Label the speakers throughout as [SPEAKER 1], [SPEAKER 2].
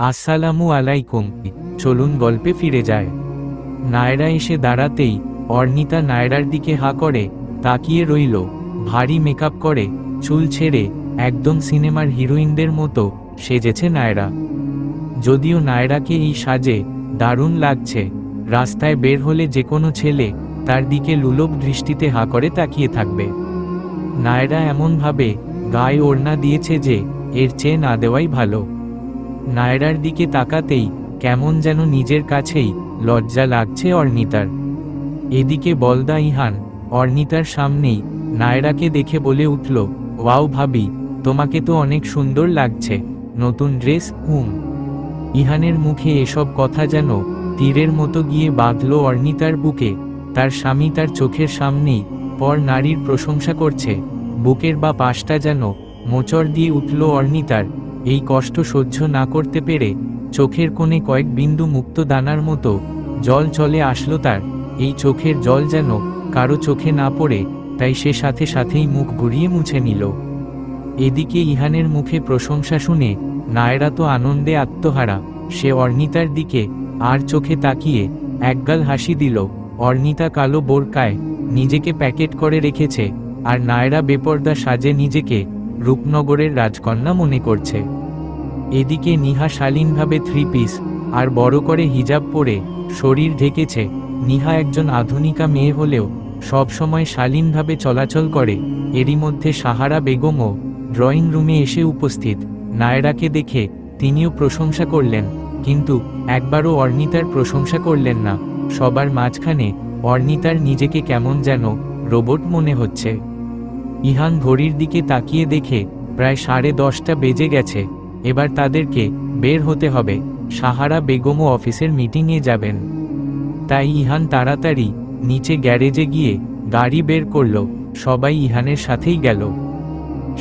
[SPEAKER 1] আসসালামু আলাইকুম। চলুন গল্পে ফিরে যায়। নায়রা এসে দাঁড়াতেই অর্ণিতা নায়রার দিকে হা করে তাকিয়ে রইল। ভারী মেকআপ করে, চুল ছেড়ে একদম সিনেমার হিরোইনদের মতো সেজেছে নায়রা। যদিও নায়রাকে এই সাজে দারুণ লাগছে, রাস্তায় বের হলে যে কোনো ছেলে তার দিকে লুলোভ দৃষ্টিতে হা করে তাকিয়ে থাকবে। নায়রা এমনভাবে গায়ে ওড়না দিয়েছে যে এর চেয়ে না দেওয়াই ভালো। নায়রার দিকে তাকাতেই কেমন যেন নিজের কাছেই লজ্জা লাগছে অর্ণিতার। এদিকে বলদা ইহান অর্ণিতার সামনেই নায়রাকে দেখে বলে উঠল, ওয়াও ভাবি, তোমাকে তো অনেক সুন্দর লাগছে, নতুন ড্রেস। ইহানের মুখে এসব কথা যেন তীরের মতো গিয়ে বাঁধল অর্ণিতার বুকে। তার স্বামী তার চোখের সামনেই পর নারীর প্রশংসা করছে। বুকের বা পাশটা যেন মোচড় দিয়ে উঠল অর্ণিতার। এই কষ্ট সহ্য না করতে পেরে চোখের কোণে কয়েক বিন্দু মুক্ত দানার মতো জল চলে আসলো তার। এই চোখের জল যেন কারো চোখে না পড়ে, তাই সে সাথে সাথেই মুখ ঘুরিয়ে মুছে নিল। এদিকে ইহানের মুখে প্রশংসা শুনে নায়রা তো আনন্দে আত্মহারা। সে অর্ণিতার দিকে আর চোখে তাকিয়ে একগাল হাসি দিল। অর্ণিতা কালো বোরকায় নিজেকে প্যাকেট করে রেখেছে, আর নায়রা বেপর্দা সাজে নিজেকে রূপনগরের রাজকন্যা মনে করছে। এদিকে নিহা শালীনভাবে 3 পিস আর বড় করে হিজাব পরে শরীর ঢেকেছে। নিহা একজন আধুনিকা মেয়ে হলেও সবসময় শালীনভাবে চলাচল করে। এরই মধ্যে সাহারা বেগমও ড্রয়িং রুমে এসে উপস্থিত। নায়রাকে দেখে তিনিও প্রশংসা করলেন, কিন্তু একবারও অর্ণিতার প্রশংসা করলেন না। সবার মাঝখানে অর্ণিতার নিজেকে কেমন যেন রোবট মনে হচ্ছে। ইহান ঘড়ির দিকে তাকিয়ে দেখে প্রায় 10:30 বেজে গেছে। এবার তাদেরকে বের হতে হবে। সাহারা বেগমও অফিসের মিটিংয়ে যাবেন। তাই ইহান তাড়াতাড়ি নিচে গ্যারেজে গিয়ে গাড়ি বের করল। সবাই ইহানের সাথেই গেল।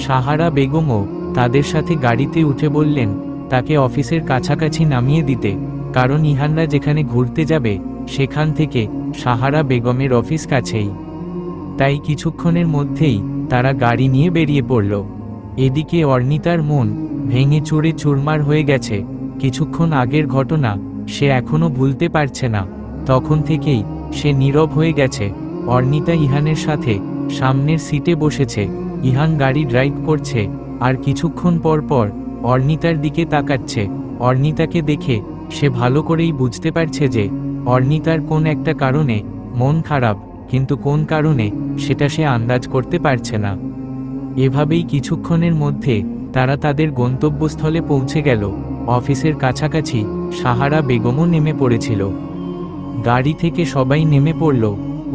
[SPEAKER 1] সাহারা বেগমও তাদের সাথে গাড়িতে উঠে বললেন তাকে অফিসের কাছাকাছি নামিয়ে দিতে, কারণ ইহানরা যেখানে ঘুরতে যাবে সেখান থেকে সাহারা বেগমের অফিস কাছেই। তাই কিছুক্ষণের মধ্যেই তারা গাড়ি নিয়ে বেরিয়ে পড়ল। এদিকে অর্ণিতার মন ভেঙে চুরে চুরমার হয়ে গেছে। কিছুক্ষণ আগের ঘটনা সে এখনো ভুলতে পারছে না। তখন থেকেই সে নীরব হয়ে গেছে। অর্ণিতা ইহানের সাথে সামনের সিটে বসেছে। ইহান গাড়ি ড্রাইভ করছে, আর কিছুক্ষণ পর পর অর্ণিতার দিকে তাকাচ্ছে। অর্ণিতাকে দেখে সে ভালো করেই বুঝতে পারছে যে অর্ণিতার কোন একটা কারণে মন খারাপ, কিন্তু কোন কারণে সেটা সে আন্দাজ করতে পারছে না। এভাবেই কিছুক্ষণের মধ্যে তারা তাদের গন্তব্যস্থলে পৌঁছে গেল। অফিসের কাছাকাছি সাহারা বেগমও নেমে পড়েছিল। গাড়ি থেকে সবাই নেমে পড়ল।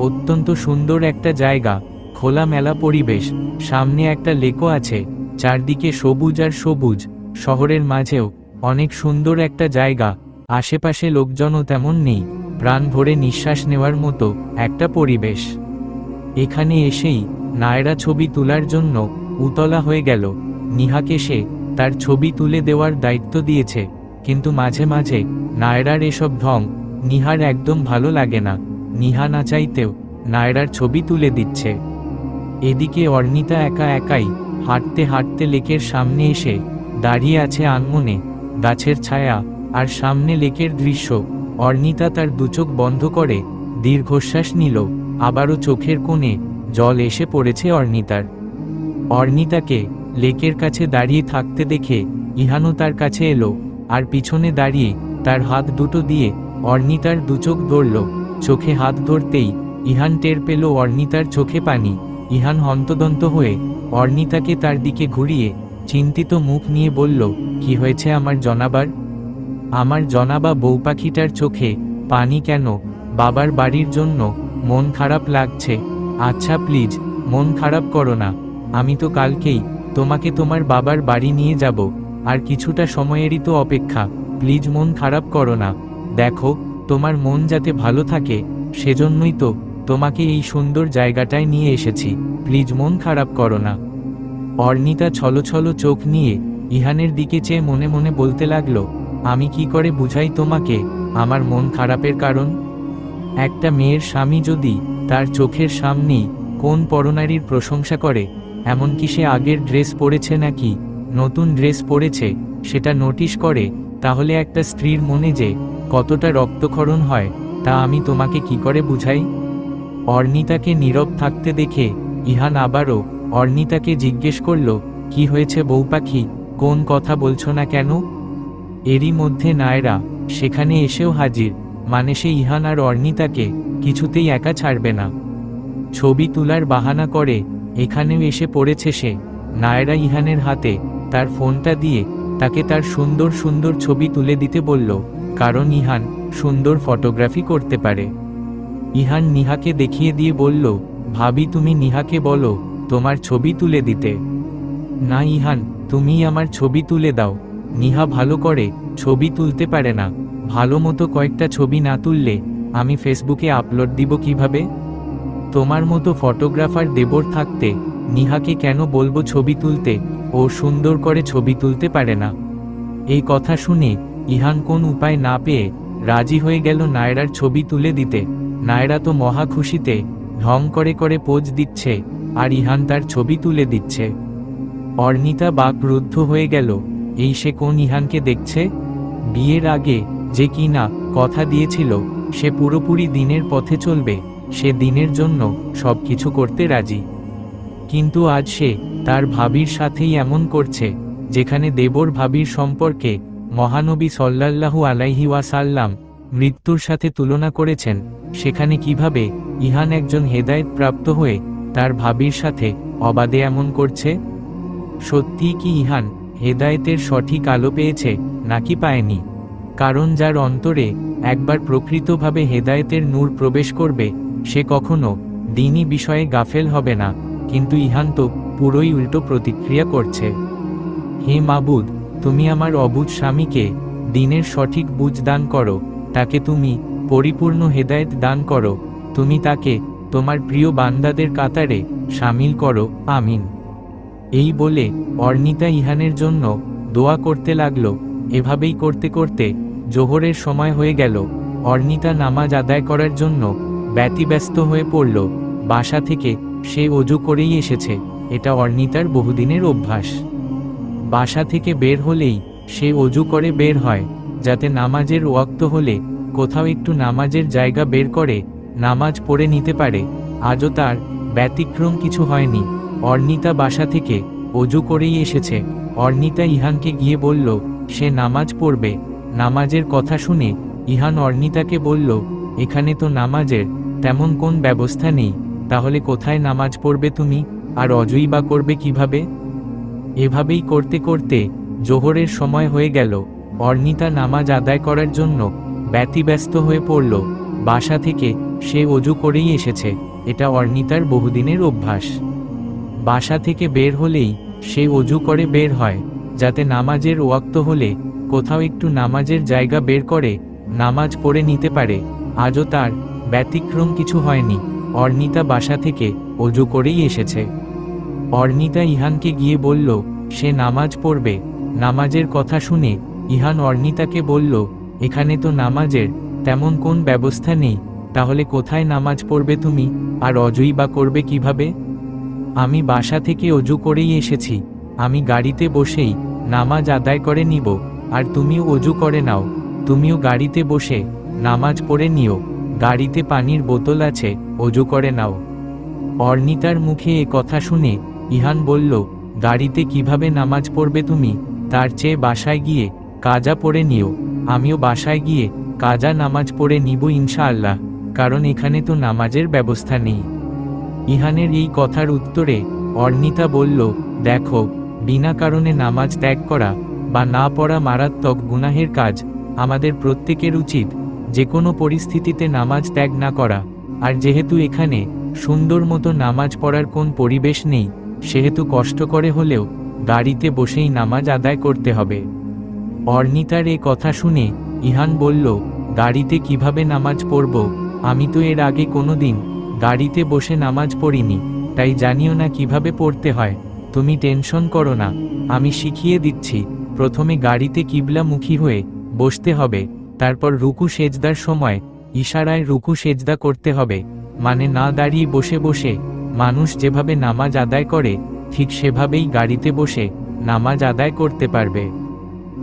[SPEAKER 1] অত্যন্ত সুন্দর একটা জায়গা, খোলামেলা পরিবেশ, সামনে একটা লেকও আছে, চারদিকে সবুজ আর সবুজ। শহরের মাঝেও অনেক সুন্দর একটা জায়গা। আশেপাশে লোকজনও তেমন নেই, প্রাণ ভরে নিঃশ্বাস নেওয়ার মতো একটা পরিবেশ। এখানে এসেই নায়রা ছবি তোলার জন্য উতলা হয়ে গেল। নিহাকে সে তার ছবি তুলে দেওয়ার দায়িত্ব দিয়েছে, কিন্তু মাঝে মাঝে নায়রার এসব ঢং নিহার একদম ভালো লাগে না। নিহা না চাইতেও নায়রার ছবি তুলে দিচ্ছে। এদিকে অর্ণিতা একা একাই হাঁটতে হাঁটতে লেকের সামনে এসে দাঁড়িয়ে আছে আনমনে। গাছের ছায়া আর সামনে লেকের দৃশ্য। অর্ণিতা তার দুচোখ বন্ধ করে দীর্ঘশ্বাস নিল। আবারও চোখের কোণে জল এসে পড়েছে অর্ণিতার। অর্ণিতাকে লেকের কাছে দাঁড়িয়ে থাকতে দেখে ইহানও তার কাছে এলো, আর পিছনে দাঁড়িয়ে তার হাত দুটো দিয়ে অর্ণিতার দুচোখ ধরল। চোখে হাত ধরতেই ইহান টের পেল অর্ণিতার চোখে পানি। ইহান হন্তদন্ত হয়ে অর্ণিতাকে তার দিকে ঘুরিয়ে চিন্তিত মুখ নিয়ে বলল, কি হয়েছে আমার জনাবার? আমার জনাবা বউ পাখিটার চোখে পানি কেন? বাবার বাড়ির জন্য মন খারাপ লাগছে। আচ্ছা প্লিজ মন খারাপ করো না, আমি তো কালকেই তোমাকে তোমার বাবার বাড়ি নিয়ে যাব, আর কিছুটা সময়েরই তো অপেক্ষা। প্লিজ মন খারাপ করো না। দেখো, তোমার মন যাতে ভালো থাকে সেজন্যই তো তোমাকে এই সুন্দর জায়গাটায় নিয়ে এসেছি। প্লিজ মন খারাপ করো না। অর্ণিতা ছলছল চোখ নিয়ে ইহানের দিকে চেয়ে মনে মনে বলতে লাগলো, আমি কি করে বুঝাই তোমাকে আমার মন খারাপের কারণ? একটা মেয়ের স্বামী যদি তার চোখের সামনেই কোন পরনারীর প্রশংসা করে, এমনকি সে আগের ড্রেস পরেছে নাকি নতুন ড্রেস পরেছে সেটা নোটিশ করে, তাহলে একটা স্ত্রীর মনে যে কতটা রক্তক্ষরণ হয় তা আমি তোমাকে কি করে বুঝাই? অর্ণিতাকে নীরব থাকতে দেখে ইহান আবারও অর্ণিতাকে জিজ্ঞেস করল, কি হয়েছে বউ পাখি, কোন কথা বলছো না কেন? এরই মধ্যে নায়রা সেখানে এসেও হাজির, মানে সে ইহান আর অর্ণিতাকে কিছুতেই একা ছাড়বে না। ছবি তোলার বাহানা করে এখানেও এসে পড়েছে সে। নায়রা ইহানের হাতে তার ফোনটা দিয়ে তাকে তার সুন্দর সুন্দর ছবি তুলে দিতে বলল, কারণ ইহান সুন্দর ফটোগ্রাফি করতে পারে। ইহান নিহাকে দেখিয়ে দিয়ে বলল, ভাবি তুমি নিহাকে বলো তোমার ছবি তুলে দিতে। না ইহান, তুমিই আমার ছবি তুলে দাও। নিহা ভালো করে ছবি তুলতে পারে না, ভালো মতো কয়েকটা ছবি না তুললে আমি ফেসবুকে আপলোড দিব কিভাবে? তোমার মতো ফটোগ্রাফার দেবর থাকতে নিহাকে কেন বলবো ছবি তুলতে? ও সুন্দর করে ছবি তুলতে পারে না। এই কথা শুনে ইহান কোন উপায় না পেয়ে রাজি হয়ে গেল নায়রার ছবি তুলে দিতে। নায়রা তো মহা খুশিতে ঢং করে করে পোজ দিচ্ছে আর ইহান তার ছবি তুলে দিচ্ছে। অর্ণিতা বাকরুদ্ধ হয়ে গেল, এই সে কোন ইহানকে দেখছে? বিয়ের আগে যে কি না কথা দিয়েছিল সে পুরোপুরি দিনের পথে চলবে, সে দিনের জন্য সবকিছু করতে রাজি, কিন্তু আজ সে তার ভাবির সাথেই এমন করছে যেখানে দেবর ভাবির সম্পর্কে মহানবী সাল্লাল্লাহু আলাইহি ওয়াসাল্লাম মৃত্যুর সাথে তুলনা করেছেন। সেখানে কিভাবে ইহান একজন হেদায়েত প্রাপ্ত হয়ে তার ভাবির সাথে অবাধে এমন করছে? সত্যিই কি ইহান হেদায়েতের সঠিক আলো পেয়েছে নাকি পায়নি? কারণ যার অন্তরে একবার প্রকৃতভাবে হেদায়েতের নূর প্রবেশ করবে সে কখনো দ্বীনি বিষয়ে গাফেল হবে না, কিন্তু ইহান তো পুরোই উল্টো প্রতিক্রিয়া করছে। হে মাবুদ, তুমি আমার অবুঝ স্বামীকে দ্বীনের সঠিক বুঝ দান করো, তাকে তুমি পরিপূর্ণ হেদায়েত দান করো, তুমি তাকে তোমার প্রিয় বান্দাদের কাতারে শামিল করো, আমিন। এই বলে অর্ণিতা ইহানের জন্য দোয়া করতে লাগলো। এভাবেই করতে করতে জোহরের সময় হয়ে গেল। অর্ণিতা নামাজ আদায় করার জন্য ব্যতিব্যস্ত হয়ে পড়ল। বাসা থেকে সে অজু করেই এসেছে, এটা অর্ণিতার বহুদিনের অভ্যাস। বাসা থেকে বের হলেই সে অজু করে বের হয়, যাতে নামাজের ওয়াক্ত হলে কোথাও একটু নামাজের জায়গা বের করে নামাজ পড়ে নিতে পারে। আজও তার ব্যতিক্রম কিছু হয়নি। অর্ণিতা বাসা থেকে অজু করেই এসেছে। অর্ণিতা ইহানকে গিয়ে বলল সে নামাজ পড়বে। নামাজের কথা শুনে ইহান অর্ণিতাকে বলল, এখানে তো নামাজের তেমন কোন ব্যবস্থা নেই, তাহলে কোথায় নামাজ পড়বে তুমি, আর অজুই বা করবে কিভাবে? এভাবেই করতে করতে জোহরের সময় হয়ে গেল। অর্ণিতা নামাজ আদায় করার জন্য ব্যতিব্যস্ত হয়ে পড়ল। বাসা থেকে সে অজু করেই এসেছে, এটা অর্ণিতার বহুদিনের অভ্যাস। বাসা থেকে বের হলেই সে অজু করে বের হয়, যাতে নামাজের ওয়াক্ত হলে কোথাও একটু নামাজের জায়গা বের করে নামাজ পড়ে নিতে পারে। আজও তার ব্যতিক্রম কিছু হয়নি। অর্ণিতা বাসা থেকে অজু করেই এসেছে। অর্ণিতা ইহানকে গিয়ে বলল সে নামাজ পড়বে। নামাজের কথা শুনে ইহান অর্ণিতাকে বলল, এখানে তো নামাজের তেমন কোন ব্যবস্থা নেই, তাহলে কোথায় নামাজ পড়বে তুমি, আর অজুই বা করবে কিভাবে? আমি বাসা থেকে অজু করেই এসেছি, আমি গাড়িতে বসেই নামাজ আদায় করে নিব, আর তুমিও অজু করে নাও, তুমিও গাড়িতে বসে নামাজ পড়ে নিও, গাড়িতে পানির বোতল আছে, অজু করে নাও। অর্ণিতার মুখে এ কথা শুনে ইহান বলল, গাড়িতে কিভাবে নামাজ পড়বে তুমি, তার চেয়ে বাসায় গিয়ে কাজা পড়ে নিও। আমিও বাসায় গিয়ে কাজা নামাজ পড়ে নিব ইনশাআল্লাহ, কারণ এখানে তো নামাজের ব্যবস্থা নেই। ইহানের এই কথার উত্তরে অর্ণিতা বলল, দেখো, বিনা কারণে নামাজ ত্যাগ করা বা না পড়া মারাত্মক গুনাহের কাজ। আমাদের প্রত্যেকের উচিত যে কোনো পরিস্থিতিতে নামাজ ত্যাগ না করা। আর যেহেতু এখানে সুন্দর মতো নামাজ পড়ার কোন পরিবেশ নেই, সেহেতু কষ্ট করে হলেও গাড়িতে বসেই নামাজ আদায় করতে হবে। অর্ণিতার এ কথা শুনে ইহান বলল, গাড়িতে কিভাবে নামাজ পড়ব? আমি তো এর আগে কোনোদিন গাড়িতে বসে নামাজ পড়িনি, তাই জানিও না কিভাবে পড়তে হয়। তুমি টেনশন করো না, আমি শিখিয়ে দিচ্ছি। প্রথমে গাড়িতে কিবলামুখী হয়ে বসতে হবে, তারপর রুকু সেজদার সময় ইশারায় রুকু সেজদা করতে হবে, মানে না দাঁড়িয়ে বসে বসে মানুষ যেভাবে নামাজ আদায় করে ঠিক সেভাবেই গাড়িতে বসে নামাজ আদায় করতে পারবে।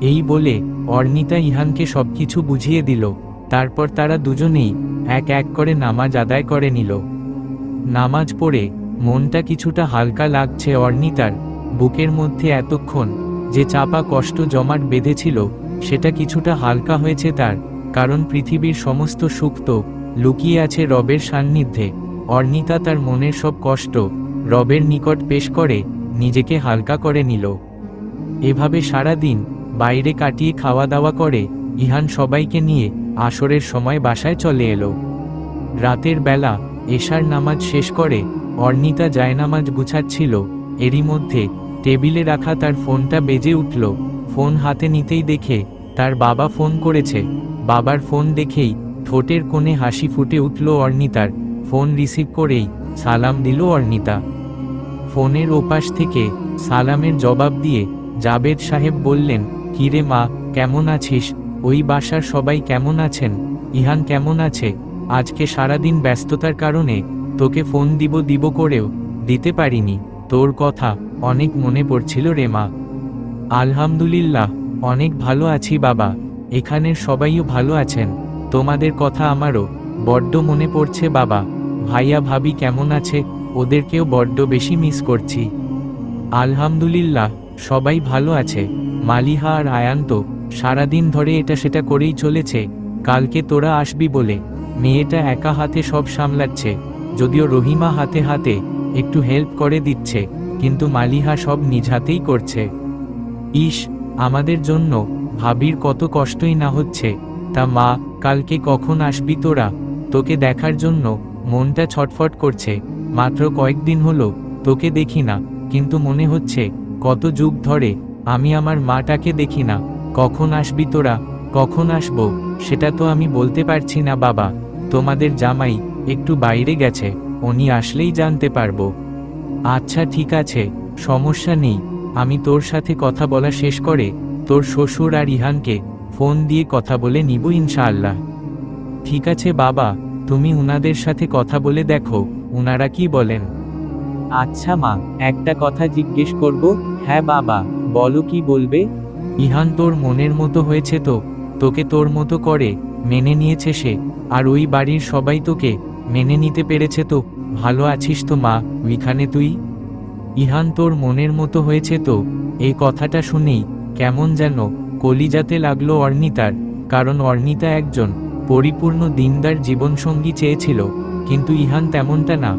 [SPEAKER 1] এই বলে অর্নিতা ইহানকে সবকিছু বুঝিয়ে দিল। তারপর তারা দুজনেই এক এক করে নামাজ আদায় করে নিল। নামাজ পড়ে মনটা কিছুটা হালকা লাগছে অর্নিতার। বুকের মধ্যে এতক্ষণ যে চাপা কষ্ট জমাট বেঁধেছিল সেটা কিছুটা হালকা হয়েছে তার, কারণ পৃথিবীর সমস্ত সুখ তো লুকিয়ে আছে রবের সান্নিধ্যে। অর্নিতা তার মনের সব কষ্ট রবের নিকট পেশ করে নিজেকে হালকা করে নিল। এভাবে সারা দিন বাইরে কাটিয়ে খাওয়া দাওয়া করে ইহান সবাইকে নিয়ে আসরের সময় বাসায় চলে এলো। রাতের বেলা এশার নামাজ শেষ করে অর্নিতা জায়নামাজ গুছাচ্ছিল। এরই মধ্যে টেবিলে রাখা তার ফোনটা বেজে উঠল। ফোন হাতে নিতেই দেখে তার বাবা ফোন করেছে। বাবার ফোন দেখেই ঠোঁটের কোণে হাসি ফুটে উঠল অর্নিতার। ফোন রিসিভ করেই সালাম দিল অর্নিতা। ফোনের ওপাশ থেকে সালামের জবাব দিয়ে জাবেদ সাহেব বললেন, কিরে মা, কেমন আছিস? ওই বাসার সবাই কেমন আছেন? ইহান কেমন আছে? আজকে সারাদিন ব্যস্ততার কারণে তোকে ফোন দিব করেও দিতে পারিনি। তোর কথা অনেক মনে পড়ছিল রে মা। আলহামদুলিল্লাহ, অনেক ভালো আছি বাবা। এখানের সবাইও ভালো আছেন। তোমাদের কথা আমারও বড্ড মনে পড়ছে বাবা। ভাইয়া ভাবি কেমন আছে? ওদেরকেও বড্ড বেশি মিস করছি। আলহামদুলিল্লাহ, সবাই ভালো আছে। মালিহা আর আয়ান তো সারাদিন ধরে এটা সেটা করেই চলেছে। কালকে তোরা আসবি বলে মেয়েটা একা হাতে সব সামলাচ্ছে। যদিও রহিমা হাতে হাতে একটু হেল্প করে দিচ্ছে, কিন্তু মালিহা সব নিজ হাতেই করছে। ইস, আমাদের জন্য ভাবির কত কষ্টই না হচ্ছে। তা মা, কালকে কখন আসবি তোরা? তোকে দেখার জন্য মনটা ছটফট করছে। মাত্র কয়েকদিন হলো তোকে দেখি না, কিন্তু মনে হচ্ছে কত যুগ ধরে আমি আমার মাটাকে দেখি না। কখন আসবি তোরা? কখন আসবো সেটা তো আমি বলতে পারছি না বাবা। তোমাদের জামাই একটু বাইরে গেছে, উনি আসলেই জানতে পারবো। আচ্ছা ঠিক আছে, সমস্যা নেই। আমি তোর সাথে কথা বলা শেষ করে তোর শ্বশুর আর ইহানকে ফোন দিয়ে কথা বলে নিব ইনশাআল্লাহ। ঠিক আছে বাবা, তুমি উনাদের সাথে কথা বলে দেখো উনারা কি বলেন। আচ্ছা মা, একটা কথা জিজ্ঞেস করব? হ্যাঁ বাবা, বলো কি বলবে? ইহান তোর মনের মতো হয়েছে তো? তোকে তোর মতো করে মেনে নিয়েছে সে? আর ওই বাড়ির সবাই তোকে মেনে নিতে পেরেছে তো? ভালো আছিস তো মা ওইখানে তুই? ইহান তোর মনের মতো হয়েছে তো? এই কথাটা শুনেই কেমন যেন কলিজাতে লাগলো অর্নিতার। কারণ অর্নিতা একজন পরিপূর্ণ দিনদার জীবনসঙ্গী চেয়েছিল, কিন্তু ইহান তেমনটা না।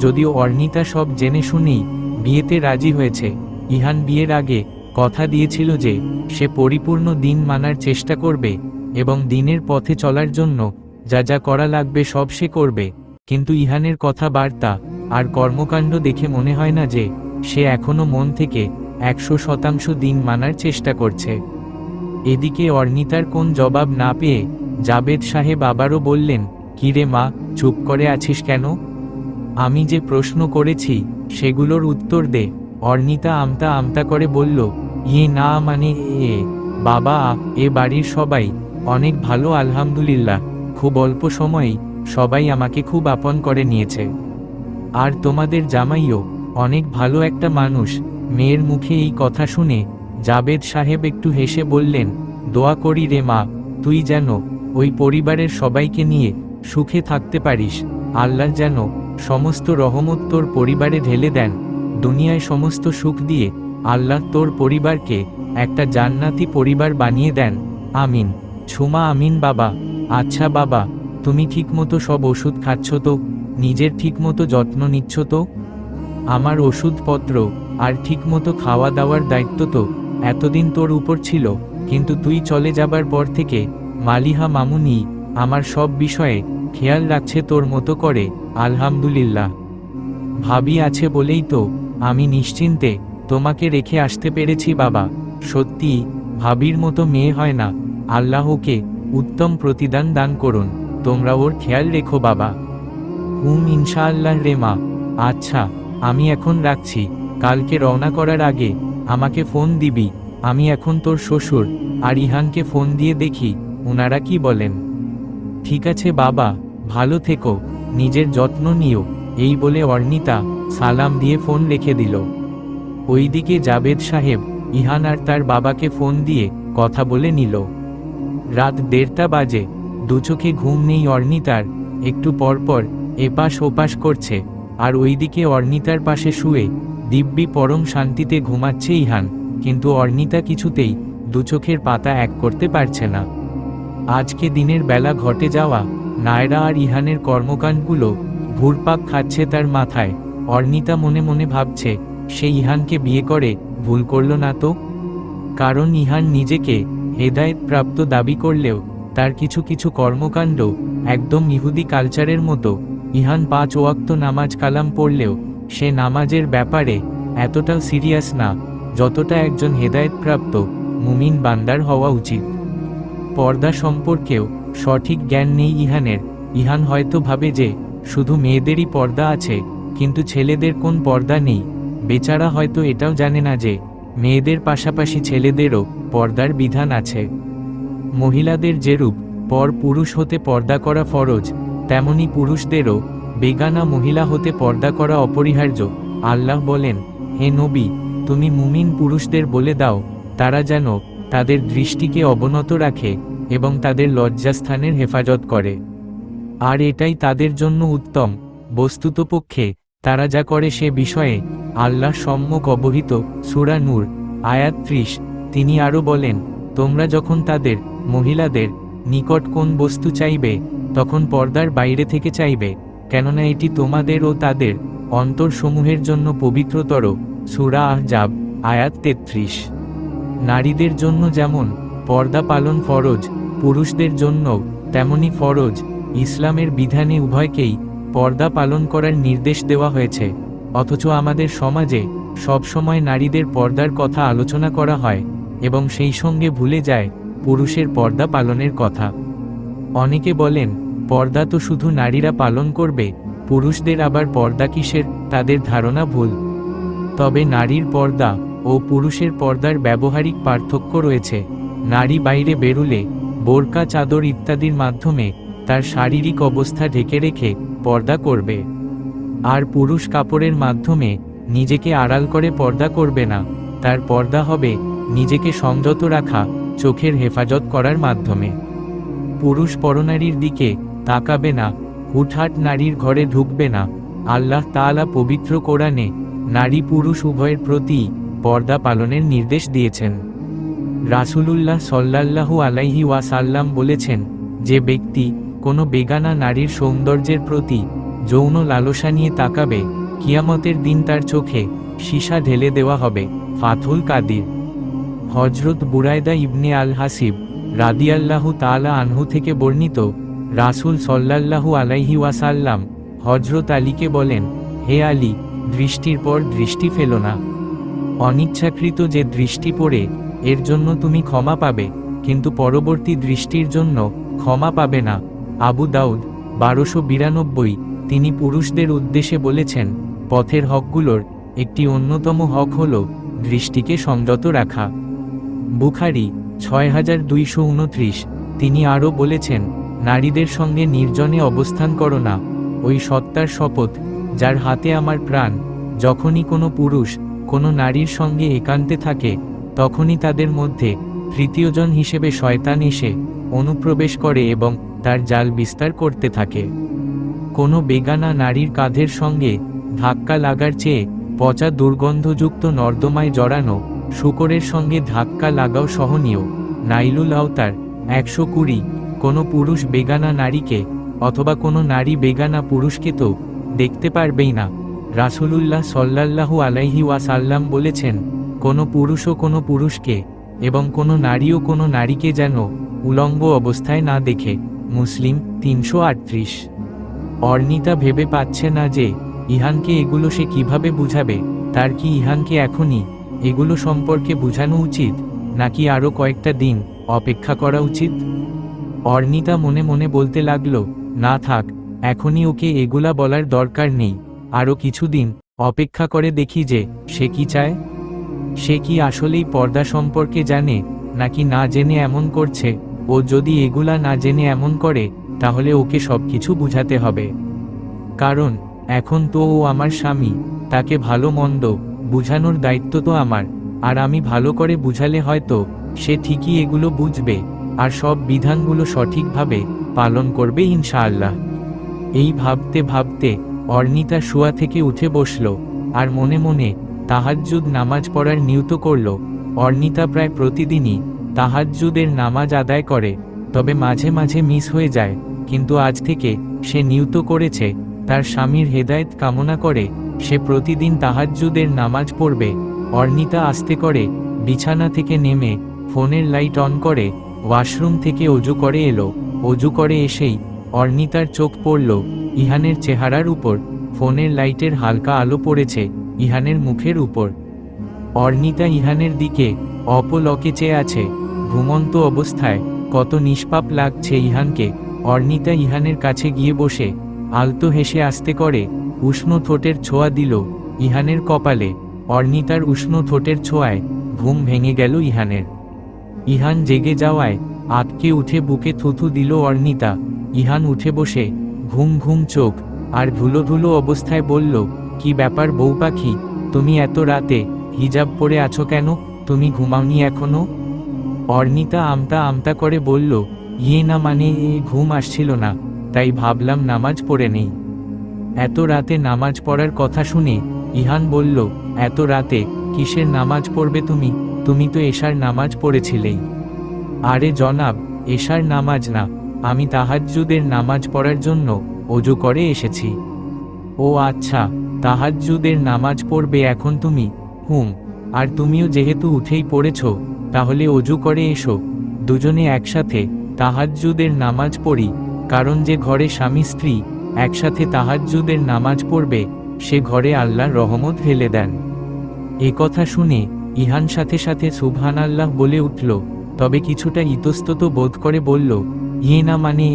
[SPEAKER 1] যদিও অর্নিতা সব জেনে শুনেই বিয়েতে রাজি হয়েছে। ইহান বিয়ের আগে কথা দিয়েছিল যে সে পরিপূর্ণ দিন মানার চেষ্টা করবে এবং দিনের পথে চলার জন্য যা যা করা লাগবে সব সে করবে। কিন্তু ইহানের কথাবার্তা আর কর্মকাণ্ড দেখে মনে হয় না যে সে এখনো মন থেকে 100% দিন মানার চেষ্টা করছে। এদিকে অর্নিতার কোন জবাব না পেয়ে জাবেদ সাহেব আবারও বললেন, কিরে মা, চুপ করে আছিস কেন? আমি যে প্রশ্ন করেছি সেগুলোর উত্তর দে। অর্নিতা আমতা আমতা করে বলল, না মানে বাবা, এ বাড়ির সবাই অনেক ভালো আলহামদুলিল্লাহ। খুব অল্প সময়েই সবাই আমাকে খুব আপন করে নিয়েছে। আর তোমাদের জামাইও অনেক ভালো একটা মানুষ। মেয়ের মুখে এই কথা শুনে জাবেদ সাহেব একটু হেসে বললেন, দোয়া করি রে মা, তুই যেন ওই পরিবারের সবাইকে নিয়ে সুখে থাকতে পারিস। আল্লাহ যেন সমস্ত রহমত তোর পরিবারে ঢেলে দেন। দুনিয়ায় সমস্ত সুখ দিয়ে আল্লাহ তোর পরিবারকে একটা জান্নাতি পরিবার বানিয়ে দেন। আমিন। ছুমা আমিন বাবা। আচ্ছা বাবা, তুমি ঠিকমতো সব ওষুধ খাচ্ছ তো? নিজের ঠিকমতো যত্ন নিচ্ছ তো? আমার ওষুধপত্র আর ঠিকমতো খাওয়া দাওয়ার দায়িত্ব তো এতদিন তোর উপর ছিল, কিন্তু তুই চলে যাবার পর থেকে মালিহা মামুনি আমার সব বিষয়ে খেয়াল রাখছে তোর মতো করে। আলহামদুলিল্লাহ, ভাবি আছে বলেই তো আমি নিশ্চিন্তে তোমাকে রেখে আসতে পেরেছি বাবা। সত্যি ভাবির মতো মেয়ে হয় না। আল্লাহ ওকে উত্তম প্রতিদান দান করুন। তোমরা ওর খেয়াল রেখো বাবা। ইনশাআল্লাহ রে মা। আচ্ছা, আমি এখন রাখছি। কালকে রওনা করার আগে আমাকে ফোন দিবি। আমি এখন তোর শ্বশুর আর ইহানকে ফোন দিয়ে দেখি ওনারা কি বলেন। ঠিক আছে বাবা, ভালো থেকো, নিজের যত্ন নিও। এই বলে অর্নিতা সালাম দিয়ে ফোন রেখে দিল। ওইদিকে জাবেদ সাহেব ইহান আর তার বাবাকে ফোন দিয়ে কথা বলে নিল। রাত 1:30 বাজে। দুচোখে ঘুম নেই অর্ণিতার, একটু পরপর এপাশ ওপাশ করছে, আর ওইদিকে অর্ণিতার পাশে শুয়ে দিব্যি পরম শান্তিতে ঘুমাচ্ছে ইহান, কিন্তু অর্ণিতা কিছুতেই দুচোখের পাতা এক করতে পারছে না। আজকে দিনের বেলা ঘটে যাওয়া নায়রা আর ইহানের কর্মকাণ্ডগুলো ঘুরপাক খাচ্ছে তার মাথায়। অর্ণিতা মনে মনে ভাবছে, সে ইহানকে বিয়ে করে ভুল করল না তো? কারণ ইহান নিজেকে হেদায়েত প্রাপ্ত দাবি করলেও তার কিছু কিছু কর্মকাণ্ড একদম ইহুদি কালচারের মতো। ইহান 5 ওয়াক্ত নামাজ কালাম পড়লেও সে নামাজের ব্যাপারে এতটাও সিরিয়াস না যতটা একজন হেদায়েত প্রাপ্ত মুমিন বান্দার হওয়া উচিত। পর্দা সম্পর্কেও সঠিক জ্ঞান নেই ইহানের। ইহান হয়তো ভাবে যে শুধু মেয়েদেরই পর্দা আছে, কিন্তু ছেলেদের কোন পর্দা নেই। বেচারা হয়তো এটাও জানে না যে মেয়েদের পাশাপাশি ছেলেদেরও পর্দার বিধান আছে। মহিলাদের যেরূপ পর পুরুষ হতে পর্দা করা ফরজ, তেমনি পুরুষদেরও বেগানা মহিলা হতে পর্দা করা অপরিহার্য। আল্লাহ বলেন, হে নবী, তুমি মুমিন পুরুষদের বলে দাও তারা যেন তাদের দৃষ্টিকে অবনত রাখে এবং তাদের লজ্জাস্থানের হেফাজত করে, আর এটাই তাদের জন্য উত্তম। বস্তুতপক্ষে তারা যা করে সে বিষয়ে আল্লাহ সম্যক অবহিত। সূরা নূর আয়াত 30। তিনি আরও বলেন, তোমরা যখন তাদের মহিলাদের নিকট কোন বস্তু চাইবে তখন পর্দার বাইরে থেকে চাইবে, কেননা এটি তোমাদের ও তাদের অন্তরসমূহের জন্য পবিত্রতর। সূরা আহজাব আয়াত 33। নারীদের জন্য যেমন পর্দা পালন ফরজ, পুরুষদের জন্যও তেমনি ফরজ। ইসলামের বিধানে উভয়কেই পর্দা পালন করার নির্দেশ দেওয়া হয়েছে, অথচ আমাদের সমাজে সবসময় নারীদের পর্দার কথা আলোচনা করা হয় এবং সেই সঙ্গে ভুলে যায় পুরুষের পর্দা পালনের কথা। অনেকে বলেন, পর্দা তো শুধু নারীরা পালন করবে, পুরুষদের আবার পর্দা কিসের? তাদের ধারণা ভুল। তবে নারীর পর্দা ও পুরুষের পর্দার ব্যবহারিক পার্থক্য রয়েছে। নারী বাইরে বেরুলে বোরকা, চাদর ইত্যাদির মাধ্যমে তার শারীরিক অবস্থা ঢেকে রেখে পর্দা করবে, আর পুরুষ কাপড়ের মাধ্যমে নিজেকে আড়াল করে পর্দা করবে না। তার পর্দা হবে নিজেকে সংযত রাখা, চোখের হেফাজত করার মাধ্যমে। পুরুষ পরনারীর দিকে তাকাবে না, হুটহাট নারীর ঘরে ঢুকবে না। আল্লাহ তাআলা পবিত্র কোরআনে নারী পুরুষ উভয়ের প্রতি পর্দা পালনের নির্দেশ দিয়েছেন। রাসূলুল্লাহ সাল্লাল্লাহু আলাইহি ওয়াসাল্লাম বলেছেন, যে ব্যক্তি কোনো বেগানা নারীর সৌন্দর্যের প্রতি যৌন লালসা নিয়ে তাকাবে, কিয়ামতের দিন তার চোখে সীসা ঢেলে দেওয়া হবে। ফাথুল কাদির। হযরত বুরায়দা ইবনে আল হাসিব রাদিয়াল্লাহু তাআলা আনহু থেকে বর্ণিত, রাসূল সাল্লাল্লাহু আলাইহি ওয়াসাল্লাম হযরত আলীকে বলেন, হে আলী, দৃষ্টির পর দৃষ্টি ফেলো না। অনিচ্ছাকৃত যে দৃষ্টি পড়ে এর জন্য তুমি ক্ষমা পাবে, কিন্তু পরবর্তী দৃষ্টির জন্য ক্ষমা পাবে না। আবু দাউদ 1292। তিনি পুরুষদের উদ্দেশ্যে বলেছেন, পথের হকগুলোর একটি অন্যতম হক হল দৃষ্টিকে সংযত রাখা। বুখারী 6229। তিনি আরও বলেছেন, নারীদের সঙ্গে নির্জনে অবস্থান করো না। ওই সত্তার শপথ যার হাতে আমার প্রাণ, যখনই কোনো পুরুষ কোনো নারীর সঙ্গে একান্তে থাকে তখনই তাদের মধ্যে তৃতীয়জন হিসেবে শয়তান এসে অনুপ্রবেশ করে এবং তার জাল বিস্তার করতে থাকে। কোনো বেগানা নারীর কাঁধের সঙ্গে ধাক্কা লাগার চেয়ে পচা দুর্গন্ধযুক্ত নর্দমায় জড়ানো শূকরের সঙ্গে ধাক্কা লাগাও সহনীয়। নাইলুল আওতার 120। কোনো পুরুষ বেগানা নারীকে অথবা কোনো নারী বেগানা পুরুষকে তো দেখতে পারবেই না। রাসূলুল্লাহ সাল্লাল্লাহু আলাইহি ওয়াসাল্লাম বলেছেন, কোনো পুরুষও কোনো পুরুষকে এবং কোনো নারীও কোনো নারীকে যেন উলঙ্গ অবস্থায় না দেখে। মুসলিম 338। অর্ণিতা ভেবে পাচ্ছে না যে ইহানকে এগুলো সে কিভাবে বুঝাবে। তার কি ইহানকে এখনই এগুলো সম্পর্কে বুঝানো উচিত, নাকি আরও কয়েকটা দিন অপেক্ষা করা উচিত? অর্ণিতা মনে মনে বলতে লাগলো, না থাক, এখনই ওকে এগুলা বলার দরকার নেই। আরও কিছুদিন অপেক্ষা করে দেখি যে সে কি চায়। সে কি আসলেই পর্দা সম্পর্কে জানে, নাকি না জেনে এমন করছে। ও যদি এগুলা না জেনে এমন করে তাহলে ওকে সবকিছু বুঝাতে হবে, কারণ এখন তো ও আমার স্বামী। তাকে ভালো মন্দ বুঝানোর দায়িত্ব তো আমার, আর আমি ভালো করে বুঝালে হয়তো সে ঠিকই এগুলো বুঝবে আর সব বিধানগুলো সঠিকভাবে পালন করবে ইনশাআল্লাহ। এই ভাবতে ভাবতে অর্ণিতা শোয়া থেকে উঠে বসল আর মনে মনে তাহাজ্জুদ নামাজ পড়ার নিয়ত করল। অর্ণিতা প্রায় প্রতিদিনই তাহাজ্জুদের নামাজ আদায় করে, তবে মাঝে মাঝে মিস হয়ে যায়, কিন্তু আজ থেকে সে নিয়ত করেছে তার স্বামীর হেদায়েত কামনা করে সে প্রতিদিন তাহাজ্জুদের নামাজ পড়বে। অর্ণিতা আস্তে করে বিছানা থেকে নেমে ফোনের লাইট অন করে ওয়াশরুম থেকে অজু করে এলো। অজু করে এসেই অর্ণিতার চোখ পড়ল ইহানের চেহারার উপর। ফোনের লাইটের হালকা আলো পড়েছে ইহানের মুখের উপর। অর্ণিতা ইহানের দিকে অপলকে চেয়ে আছে। ঘুমন্ত অবস্থায় কত নিষ্পাপ লাগছে ইহানকে। অর্ণিতা ইহানের কাছে গিয়ে বসে আলতো হেসে আস্তে করে উষ্ণ ঠোঁটের ছোঁয়া দিল ইহানের কপালে। অর্ণিতার উষ্ণ ঠোঁটের ছোঁয়ায় ঘুম ভেঙে গেল ইহানের। ইহান জেগে যাওয়ায় আটকে উঠে বুকে থুথু দিল অর্ণিতা। ইহান উঠে বসে ঘুম ঘুম চোখ আর ধুলো ধুলো অবস্থায় বলল, কি ব্যাপার বউ পাখি, তুমি এত রাতে হিজাব পরে আছো কেন? তুমি ঘুমাওনি এখনো? অর্ণিতা আমতা আমতা করে বলল, না মানে ঘুম আসছিল না, তাই ভাবলাম নামাজ পড়ে নেই। এত রাতে নামাজ পড়ার কথা শুনে ইহান বলল, এত রাতে কিসের নামাজ পড়বে তুমি? তুমি তো এশার নামাজ পড়েছিলেই। আরে জনাব, এশার নামাজ না, আমি তাহাজ্জুদের নামাজ পড়ার জন্য অজু করে এসেছি। ও আচ্ছা, তাহাজ্জুদের নামাজ পড়বে এখন তুমি? আর তুমিও যেহেতু উঠেই পড়েছ, তাহলে অজু করে এসো, দুজনে একসাথে তাহাজ্জুদের নামাজ পড়ি। কারণ যে ঘরে স্বামী স্ত্রী একসাথে তাহাজ্জুদের নামাজ পড়বে সে ঘরে আল্লাহর রহমত ঢেলে দেন। এ কথা শুনে ইহান সাথে সাথে সুবহানাল্লাহ বলে উঠল, তবে কিছুটা ইতস্তত বোধ করে বলল, না মানে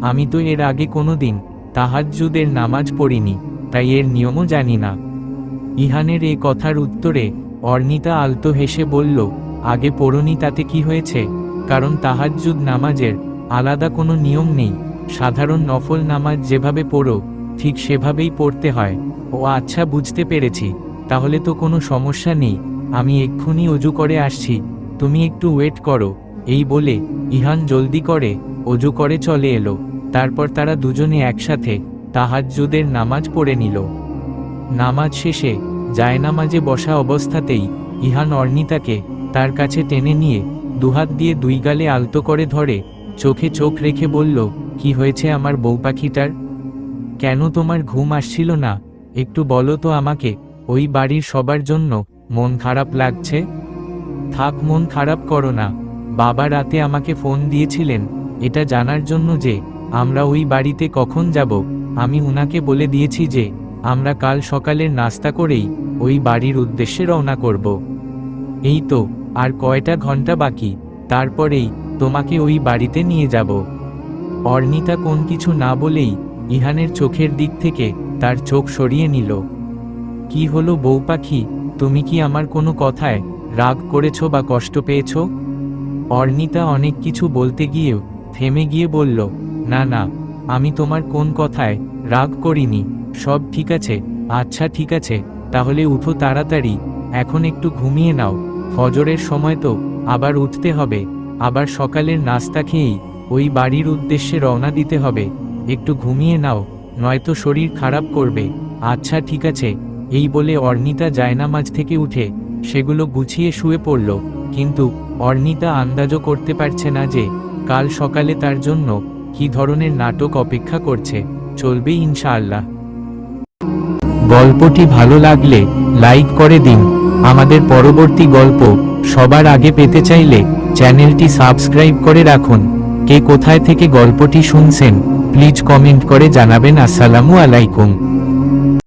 [SPEAKER 1] আমি তো এর আগে কোনোদিন তাহাজ্জুদের নামাজ পড়িনি, তাই এর নিয়মও জানি না। ইহানের এ কথার উত্তরে অর্ণিতা আলতো হেসে বলল, আগে পড়নি তাতে কি হয়েছে? কারণ তাহাজ্জুদ নামাজের আলাদা কোনো নিয়ম নেই, সাধারণ নফল নামাজ যেভাবে পড়ো ঠিক সেভাবেই পড়তে হয়। ও আচ্ছা, বুঝতে পেরেছি, তাহলে তো কোনো সমস্যা নেই, আমি এক্ষুনি অজু করে আসছি, তুমি একটু ওয়েট করো। এই বলে ইহান জলদি করে অজু করে চলে এলো। তারপর তারা দুজনে একসাথে তাহাজ্জুদের নামাজ পড়ে নিল। নামাজ শেষে জায়নামাজে বসা অবস্থাতেই ইহান অর্ণিতাকে তার কাছে টেনে নিয়ে দুহাত দিয়ে দুই গালে আলতো করে ধরে চোখে চোখ রেখে বলল, কি হয়েছে আমার বউ পাখিটার? কেন তোমার ঘুম আসছিল না? একটু বলো তো আমাকে। ওই বাড়ির সবার জন্য মন খারাপ লাগছে? থাক, মন খারাপ করো না। বাবা রাতে আমাকে ফোন দিয়েছিলেন এটা জানার জন্য যে আমরা ওই বাড়িতে কখন যাব। আমি উনাকে বলে দিয়েছি যে আমরা কাল সকালের নাস্তা করেই ওই বাড়ির উদ্দেশ্যে রওনা করব। এই তো আর কয়টা ঘন্টা বাকি, তারপরেই তোমাকে ওই বাড়িতে নিয়ে যাব। অর্ণিতা কোন কিছু না বলেই ইহানের চোখের দিক থেকে তার চোখ সরিয়ে নিল। কি হলো বউ পাখি, তুমি কি আমার কোনো কথায় রাগ করেছো বা কষ্ট পেয়েছো? অর্ণিতা অনেক কিছু বলতে গিয়েও থেমে গিয়ে বলল, না না, আমি তোমার কোন কথায় রাগ করিনি, সব ঠিক আছে। আচ্ছা ঠিক আছে, তাহলে উঠো তাড়াতাড়ি, এখন একটু ঘুমিয়ে নাও, ফজরের সময় তো আবার উঠতে হবে, আবার সকালের নাস্তা খেয়েই ওই বাড়ির উদ্দেশ্যে রওনা দিতে হবে। একটু ঘুমিয়ে নাও, নয়তো শরীর খারাপ করবে। আচ্ছা ঠিক আছে। এই বলে অর্ণিতা জায়নামাজ থেকে উঠে সেগুলো গুছিয়ে শুয়ে পড়ল। কিন্তু অর্ণিতা আন্দাজও করতে পারছে না যে কাল সকালে তার জন্য কি ধরনের নাটক অপেক্ষা করছে। চলবে ইনশাআল্লাহ। গল্পটি ভালো লাগলে লাইক করে দিন। আমাদের পরবর্তী গল্প সবার আগে পেতে চাইলে চ্যানেলটি সাবস্ক্রাইব করে রাখুন। কে কোথায় থেকে গল্পটি শুনছেন প্লিজ কমেন্ট করে জানাবেন। আসসালামু আলাইকুম।